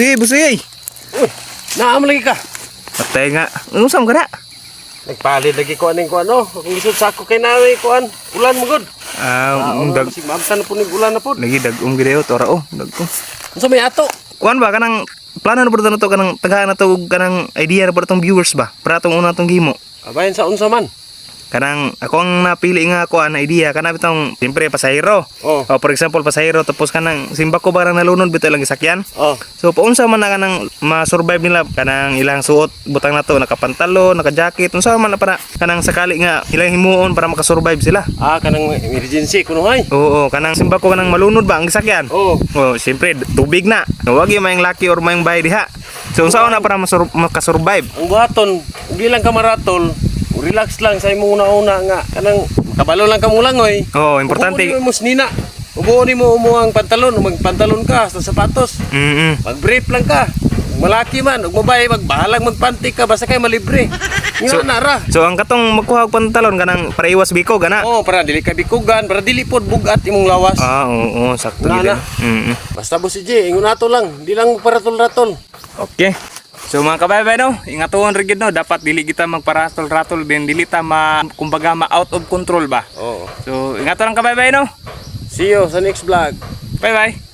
Busoy. Uy, naam lagi ka. Patay nga. Unsa ka na? Nagpalit lagi ko aning ko ano. Kung isod sa ako kay nawe ko an. Ulan mo gud. Si mamsan po ning ulan na po. Lagi dagom gideo tora dagom. Unsa may ato? Kuan ba kanang plano na pud to kanang tagahan na to kanang idea na pud tong viewers ba? Para tong una tong gimo. Abayan sa unsa man. Kanang ako ang napili nga ako na idea kana bitong siyempre pasahero. Oh. For example pasahero tapos kanang simba ko barang nalunod bitaw lang gisakyan. Oh. So paunsa man na kanang ma-survive nila kanang ilang suot butang na to nakapantalon, naka-jacket, unsa man na para kanang sakali nga ilang himuon para makasurvive sila. Kanang emergency kuno hay. Oo, kanang simba ko kanang malunod ba ang gisakyan. Oh. Oh, siyempre tubig na. Wag yung mayang laki or mayang bahay diha. So unsa na para makasurvive? Ang buhaton, ug lang ka maratol. Relax lang sa imong una-una nga kanang kabalo lang ka mo lang oy. Oh, importante. Ubuon mo musnina. Ubuon mo ang pantalon, magpantalon ka sa sapatos. Mag-brief lang ka. Malaki man, ug mabay magbahalang magpanty ka basta kay malibre. Nga na ra. So ang katong magkuha og pantalon kanang para iwas bikog ana. Oh, para dili ka bikugan, para dili pod bugat imong lawas. Oo, sakto gid. Basta bo si J, ingon ato lang, di lang paratol-ratol. Okay. So mga kabaybay no, ingatuon rin no, dapat dili kita magparatol-ratol din, dili ta kumbaga out of control ba. Oo. So ingato lang kabaybay no. See you sa next vlog. Bye bye.